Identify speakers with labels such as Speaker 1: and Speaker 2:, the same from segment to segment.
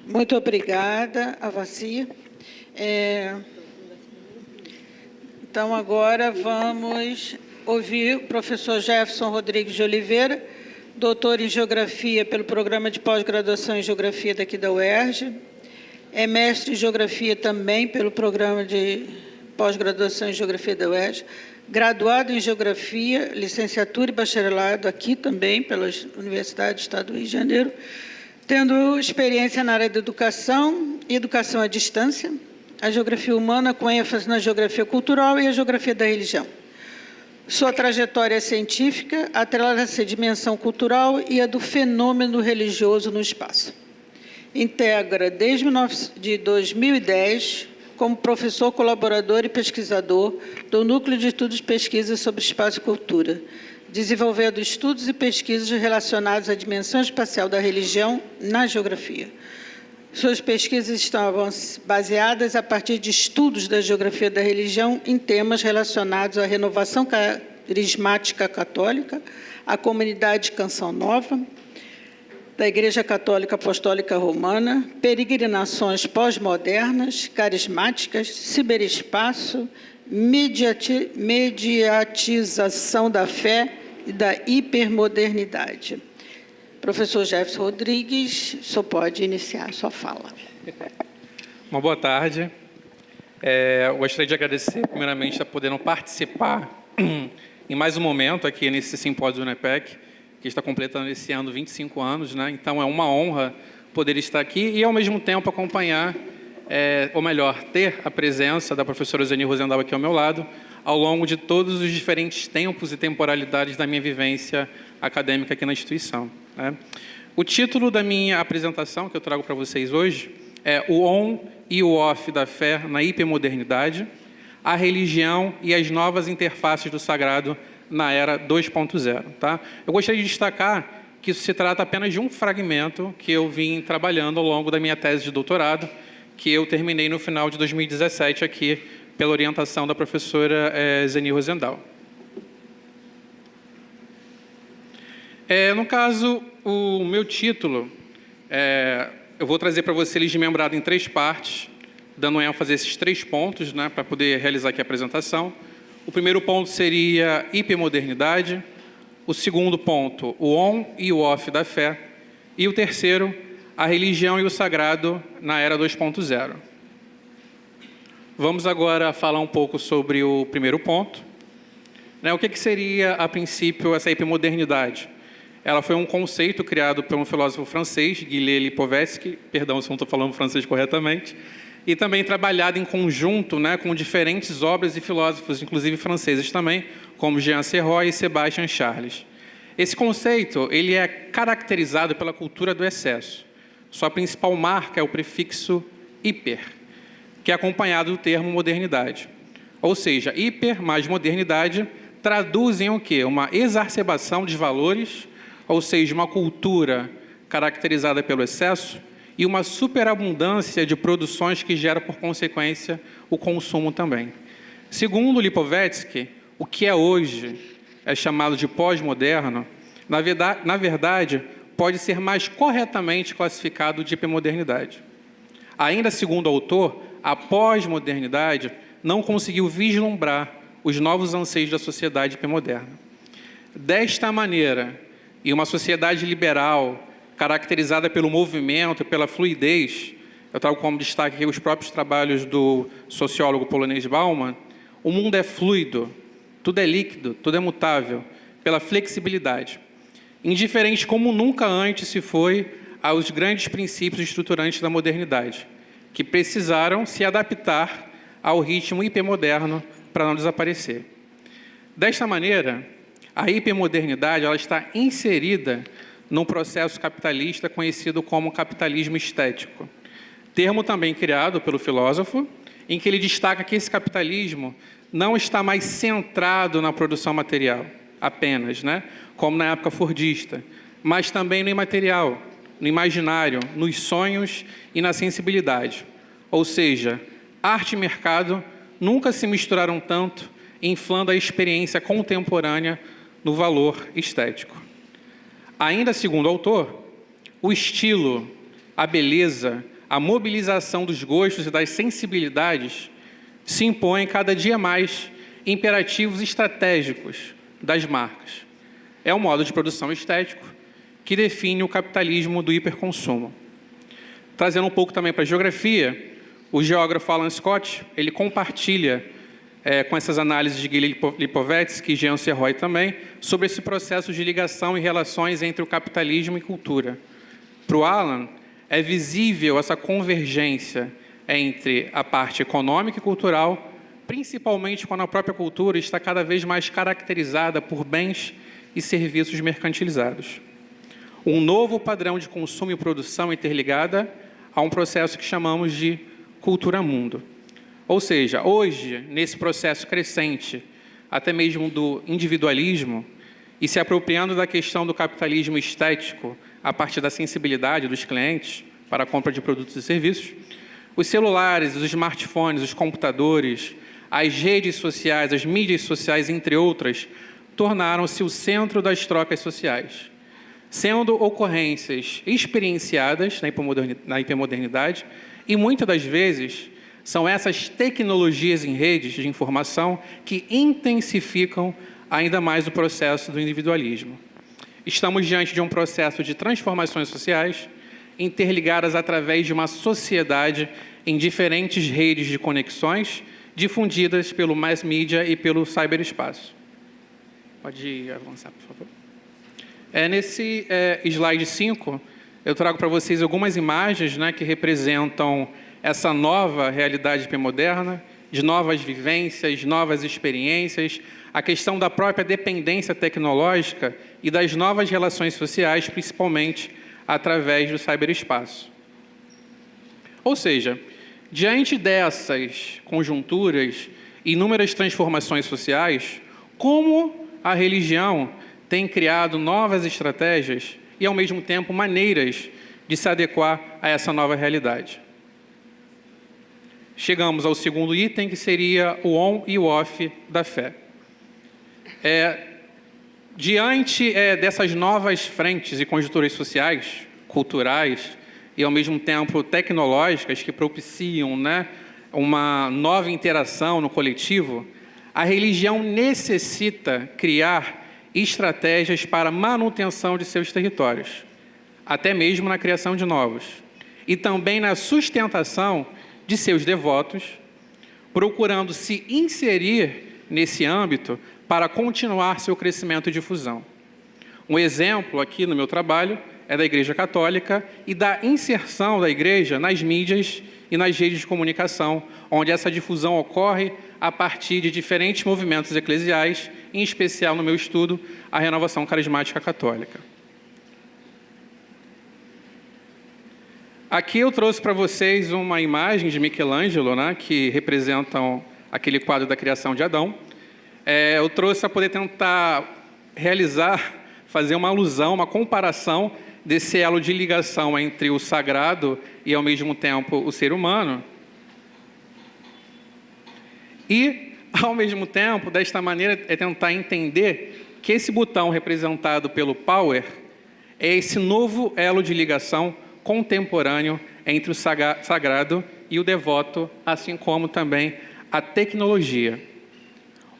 Speaker 1: Muito obrigada, Avaci. Então, agora vamos ouvir o professor Jefferson Rodrigues de Oliveira, doutor em Geografia pelo Programa de Pós-Graduação em Geografia daqui da UERJ, é mestre em Geografia também pelo Programa de Pós-Graduação em Geografia da UERJ, graduado em Geografia, licenciatura e bacharelado aqui também pela Universidade do Estado do Rio de Janeiro, tendo experiência na área da educação e educação à distância, a geografia humana com ênfase na geografia cultural e a geografia da religião. Sua trajetória científica atrelada a essa dimensão cultural e a do fenômeno religioso no espaço. Integra, desde 2010, como professor colaborador e pesquisador do Núcleo de Estudos e Pesquisas sobre Espaço e Cultura, desenvolvendo estudos e pesquisas relacionados à dimensão espacial da religião na geografia. Suas pesquisas estão baseadas a partir de estudos da geografia da religião em temas relacionados à renovação carismática católica, à comunidade Canção Nova, da Igreja Católica Apostólica Romana, peregrinações pós-modernas, carismáticas, ciberespaço, mediatização da fé e da hipermodernidade. Professor Jefferson Rodrigues, o senhor pode iniciar a sua fala.
Speaker 2: Uma boa tarde. Eu gostaria de agradecer, primeiramente, a podendo participar em mais um momento aqui nesse simpósio do UNEPEC, que está completando esse ano 25 anos, né? Então, é uma honra poder estar aqui e, ao mesmo tempo, acompanhar, ou melhor, ter a presença da professora Zeni Rosendal aqui ao meu lado, ao longo de todos os diferentes tempos e temporalidades da minha vivência acadêmica aqui na instituição, né? O título da minha apresentação, que eu trago para vocês hoje, é O On e o Off da Fé na Hipermodernidade, a religião e as novas interfaces do sagrado na era 2.0. Tá? Eu gostaria de destacar que isso se trata apenas de um fragmento que eu vim trabalhando ao longo da minha tese de doutorado, que eu terminei no final de 2017 aqui, pela orientação da professora Zeni Rosendal. No caso, o meu título, eu vou trazer para você ele desmembrado em 3 partes, dando ênfase a esses 3 pontos, né, para poder realizar aqui a apresentação. O primeiro ponto seria hipermodernidade, o segundo ponto, o on e o off da fé, e o terceiro, a religião e o sagrado na era 2.0. Vamos agora falar um pouco sobre o primeiro ponto. O que seria, a princípio, essa hipermodernidade? Ela foi um conceito criado por um filósofo francês, Gilles Lipovetsky, perdão se não estou falando francês corretamente, e também trabalhado em conjunto, né, com diferentes obras e filósofos, inclusive franceses também, como Jean Serrois e Sebastian Charles. Esse conceito ele é caracterizado pela cultura do excesso. Sua principal marca é o prefixo hiper, que é acompanhado do termo modernidade. Ou seja, hiper mais modernidade traduzem o quê? Uma exacerbação de valores, ou seja, uma cultura caracterizada pelo excesso, e uma superabundância de produções que gera, por consequência, o consumo também. Segundo Lipovetsky, o que é hoje é chamado de pós-moderno, na verdade, pode ser mais corretamente classificado de hipermodernidade. Ainda segundo o autor, a pós-modernidade não conseguiu vislumbrar os novos anseios da sociedade hipermoderna. Desta maneira, em uma sociedade liberal, caracterizada pelo movimento, pela fluidez, eu trago como destaque aqui os próprios trabalhos do sociólogo polonês Bauman, o mundo é fluido, tudo é líquido, tudo é mutável, pela flexibilidade. Indiferente como nunca antes se foi aos grandes princípios estruturantes da modernidade, que precisaram se adaptar ao ritmo hipermoderno para não desaparecer. Desta maneira, a hipermodernidade ela está inserida num processo capitalista conhecido como capitalismo estético. Termo também criado pelo filósofo, em que ele destaca que esse capitalismo não está mais centrado na produção material, apenas, né? Como na época fordista, mas também no imaterial, no imaginário, nos sonhos e na sensibilidade. Ou seja, arte e mercado nunca se misturaram tanto, inflando a experiência contemporânea no valor estético. Ainda segundo o autor, o estilo, a beleza, a mobilização dos gostos e das sensibilidades, se impõem cada dia mais imperativos estratégicos das marcas. É o modo de produção estético que define o capitalismo do hiperconsumo. Trazendo um pouco também para a geografia, o geógrafo Alan Scott, ele compartilha com essas análises de Gilles Lipovetsky e Jean Serroy também, sobre esse processo de ligação e relações entre o capitalismo e cultura. Para o Alan, é visível essa convergência entre a parte econômica e cultural, principalmente quando a própria cultura está cada vez mais caracterizada por bens e serviços mercantilizados. Um novo padrão de consumo e produção interligada a um processo que chamamos de cultura-mundo. Ou seja, hoje, nesse processo crescente, até mesmo do individualismo, e se apropriando da questão do capitalismo estético a partir da sensibilidade dos clientes para a compra de produtos e serviços, os celulares, os smartphones, os computadores, as redes sociais, as mídias sociais, entre outras, tornaram-se o centro das trocas sociais, sendo ocorrências experienciadas na hipermodernidade e, muitas das vezes, são essas tecnologias em redes de informação que intensificam ainda mais o processo do individualismo. Estamos diante de um processo de transformações sociais interligadas através de uma sociedade em diferentes redes de conexões difundidas pelo mass media e pelo cyberespaço. Pode avançar, por favor. Nesse slide 5, eu trago para vocês algumas imagens, que representam essa nova realidade hipermoderna, de novas vivências, novas experiências, a questão da própria dependência tecnológica e das novas relações sociais, principalmente através do cyberespaço. Ou seja, diante dessas conjunturas e inúmeras transformações sociais, como a religião tem criado novas estratégias e, ao mesmo tempo, maneiras de se adequar a essa nova realidade. Chegamos ao segundo item, que seria o on e o off da fé. Diante dessas novas frentes e conjunturas sociais, culturais e, ao mesmo tempo, tecnológicas que propiciam uma nova interação no coletivo, a religião necessita criar estratégias para a manutenção de seus territórios, até mesmo na criação de novos, e também na sustentação de seus devotos, procurando se inserir nesse âmbito para continuar seu crescimento e difusão. Um exemplo aqui no meu trabalho é da Igreja Católica e da inserção da Igreja nas mídias e nas redes de comunicação, onde essa difusão ocorre a partir de diferentes movimentos eclesiais, em especial no meu estudo, a Renovação Carismática Católica. Aqui eu trouxe para vocês uma imagem de Michelangelo, que representam aquele quadro da criação de Adão. Eu trouxe para poder tentar fazer uma alusão, uma comparação desse elo de ligação entre o sagrado e, ao mesmo tempo, o ser humano. E, ao mesmo tempo, desta maneira, tentar entender que esse botão representado pelo Power é esse novo elo de ligação contemporâneo entre o sagrado e o devoto, assim como também a tecnologia.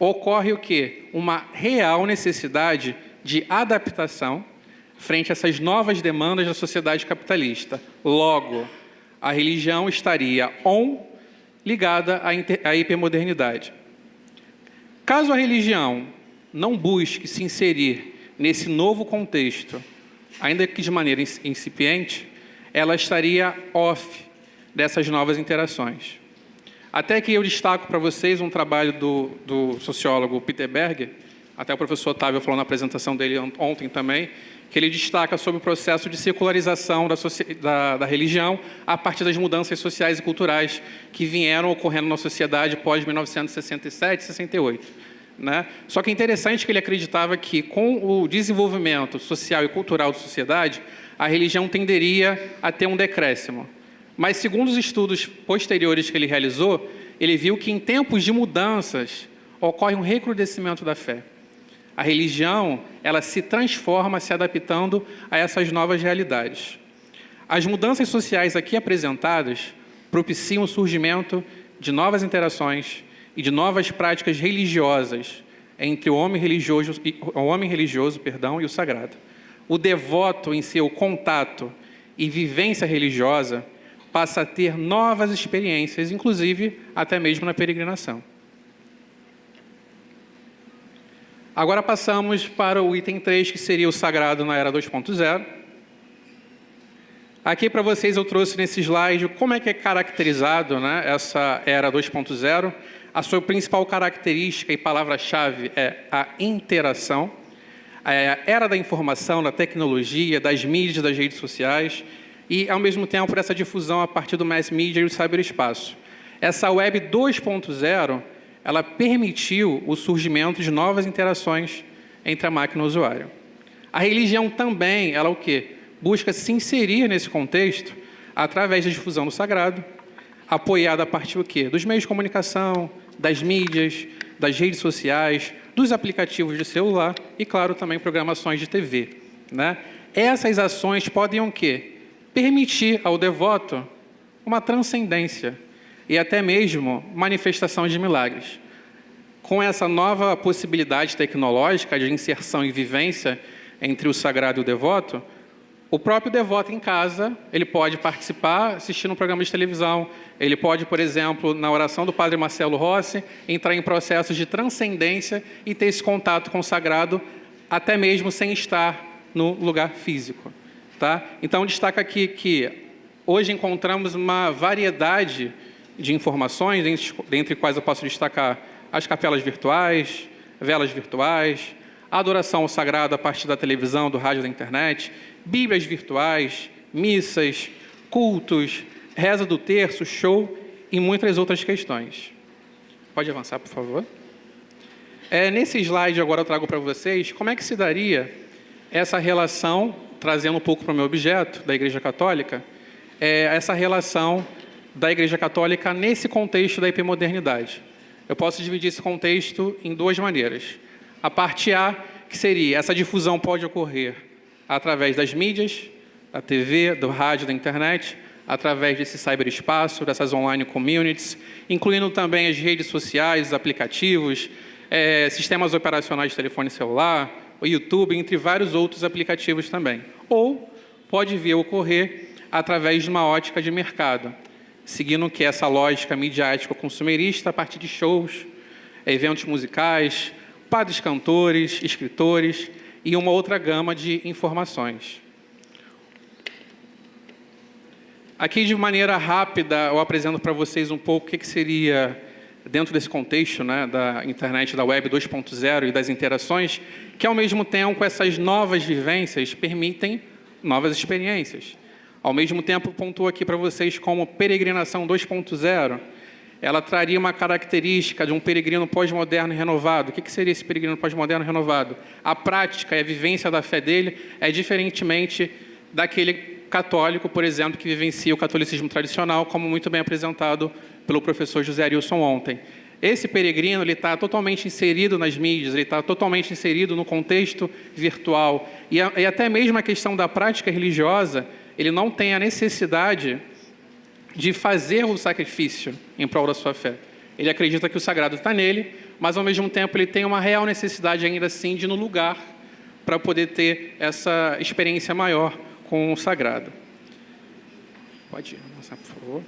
Speaker 2: Ocorre o quê? Uma real necessidade de adaptação frente a essas novas demandas da sociedade capitalista. Logo, a religião estaria ligada à hipermodernidade. Caso a religião não busque se inserir nesse novo contexto, ainda que de maneira incipiente, ela estaria off dessas novas interações. Até que eu destaco para vocês um trabalho do sociólogo Peter Berger, até o professor Otávio falou na apresentação dele ontem também, que ele destaca sobre o processo de secularização da religião a partir das mudanças sociais e culturais que vieram ocorrendo na sociedade pós-1967 e 68. Só que é interessante que ele acreditava que, com o desenvolvimento social e cultural da sociedade, a religião tenderia a ter um decréscimo. Mas, segundo os estudos posteriores que ele realizou, ele viu que, em tempos de mudanças, ocorre um recrudescimento da fé. A religião, ela se transforma, se adaptando a essas novas realidades. As mudanças sociais aqui apresentadas propiciam o surgimento de novas interações e de novas práticas religiosas entre o homem religioso e o sagrado. O devoto, em seu contato e vivência religiosa, passa a ter novas experiências, inclusive até mesmo na peregrinação. Agora passamos para o item 3, que seria o sagrado na era 2.0. Aqui para vocês eu trouxe nesse slide como é que é caracterizado, né, essa era 2.0. A sua principal característica e palavra-chave é a interação. É a era da informação, da tecnologia, das mídias, das redes sociais e, ao mesmo tempo, essa difusão a partir do mass media e do ciberespaço. Essa web 2.0, ela permitiu o surgimento de novas interações entre a máquina e o usuário. A religião também, ela o quê? Busca se inserir nesse contexto através da difusão do sagrado, apoiada a partir do quê? Dos meios de comunicação, das mídias, das redes sociais, dos aplicativos de celular e, claro, também programações de TV, né? Essas ações podem o quê? Permitir ao devoto uma transcendência e até mesmo manifestação de milagres. Com essa nova possibilidade tecnológica de inserção e vivência entre o sagrado e o devoto, o próprio devoto em casa, ele pode participar assistindo um programa de televisão, ele pode, por exemplo, na oração do Padre Marcelo Rossi, entrar em processos de transcendência e ter esse contato com o sagrado, até mesmo sem estar no lugar físico. Tá? Então, destaca aqui que hoje encontramos uma variedade de informações, dentre quais eu posso destacar as capelas virtuais, velas virtuais, a adoração ao sagrado a partir da televisão, do rádio, da internet, bíblias virtuais, missas, cultos, reza do terço, show e muitas outras questões. Pode avançar, por favor? Nesse slide agora eu trago para vocês como é que se daria essa relação, trazendo um pouco para o meu objeto, da Igreja Católica, essa relação da Igreja Católica nesse contexto da hipermodernidade. Eu posso dividir esse contexto em duas maneiras. A parte A, que seria, essa difusão pode ocorrer através das mídias, da TV, do rádio, da internet, através desse cyberespaço, dessas online communities, incluindo também as redes sociais, os aplicativos, sistemas operacionais de telefone celular, o YouTube, entre vários outros aplicativos também. Ou pode vir a ocorrer através de uma ótica de mercado, seguindo que essa lógica midiática consumerista a partir de shows, eventos musicais, padres cantores, escritores e uma outra gama de informações. Aqui, de maneira rápida, eu apresento para vocês um pouco o que seria, dentro desse contexto, né, da internet, da web 2.0 e das interações, que, ao mesmo tempo, essas novas vivências permitem novas experiências. Ao mesmo tempo, pontuo aqui para vocês como peregrinação 2.0, ela traria uma característica de um peregrino pós-moderno e renovado. O que seria esse peregrino pós-moderno e renovado? A prática e a vivência da fé dele é diferentemente daquele católico, por exemplo, que vivencia o catolicismo tradicional, como muito bem apresentado pelo professor José Arilson ontem. Esse peregrino está totalmente inserido nas mídias, ele está totalmente inserido no contexto virtual. E até mesmo a questão da prática religiosa, ele não tem a necessidade de fazer o sacrifício em prol da sua fé. Ele acredita que o sagrado está nele, mas, ao mesmo tempo, ele tem uma real necessidade, ainda assim, de ir no lugar para poder ter essa experiência maior com o sagrado. Pode avançar, por favor.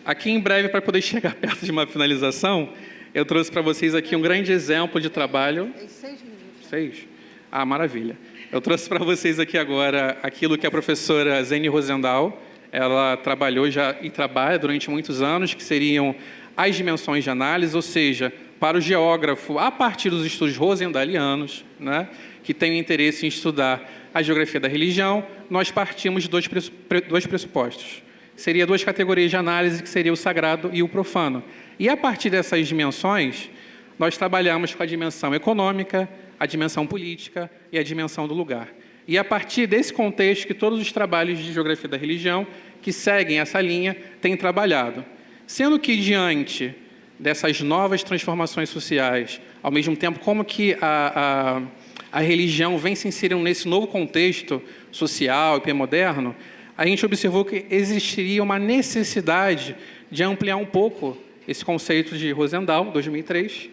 Speaker 2: Aqui, em breve, para poder chegar perto de uma finalização, eu trouxe para vocês aqui um grande exemplo de trabalho.
Speaker 1: 6 minutos.
Speaker 2: 6? Ah, maravilha. Eu trouxe para vocês aqui agora aquilo que a professora Zene Rosendahl, ela trabalhou e trabalha durante muitos anos, que seriam as dimensões de análise, ou seja, para o geógrafo, a partir dos estudos rosendalianos, né, que tem interesse em estudar a geografia da religião, nós partimos de dois pressupostos. Seria duas categorias de análise, que seria o sagrado e o profano. E, a partir dessas dimensões, nós trabalhamos com a dimensão econômica, a dimensão política e a dimensão do lugar. E, a partir desse contexto, que todos os trabalhos de geografia da religião que seguem essa linha têm trabalhado. Sendo que, diante dessas novas transformações sociais, ao mesmo tempo, como que a religião vem se inserindo nesse novo contexto social e hipermoderno, a gente observou que existiria uma necessidade de ampliar um pouco esse conceito de Rosendahl, 2003,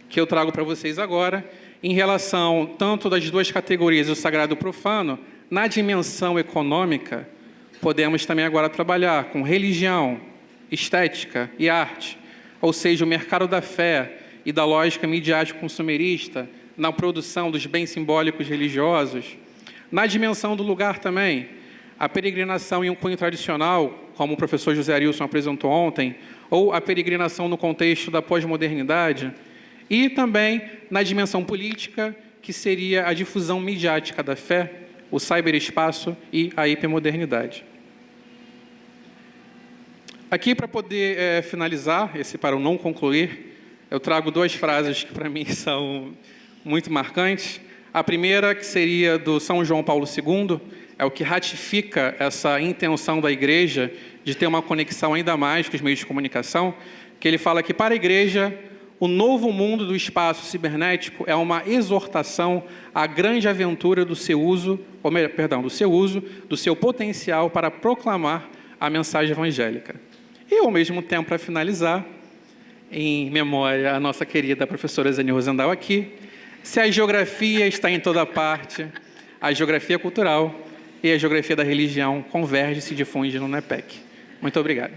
Speaker 2: que eu trago para vocês agora, em relação tanto das duas categorias, o sagrado e o profano, na dimensão econômica, podemos também agora trabalhar com religião, estética e arte, ou seja, o mercado da fé e da lógica midiático-consumerista na produção dos bens simbólicos religiosos. Na dimensão do lugar também, a peregrinação em um cunho tradicional, como o professor José Arilson apresentou ontem, ou a peregrinação no contexto da pós-modernidade, e também na dimensão política, que seria a difusão midiática da fé, o cyberespaço e a hipermodernidade. Aqui, para poder finalizar, para eu não concluir, eu trago duas frases que, para mim, são muito marcantes. A primeira, que seria do São João Paulo II, é o que ratifica essa intenção da Igreja de ter uma conexão ainda mais com os meios de comunicação, que ele fala que, para a Igreja, o novo mundo do espaço cibernético é uma exortação à grande aventura do seu uso, do seu potencial para proclamar a mensagem evangélica. E, ao mesmo tempo, para finalizar, em memória à nossa querida professora Zeni Rosendahl aqui, se a geografia está em toda parte, a geografia cultural e a geografia da religião convergem e se difundem no NEPEC. Muito obrigado.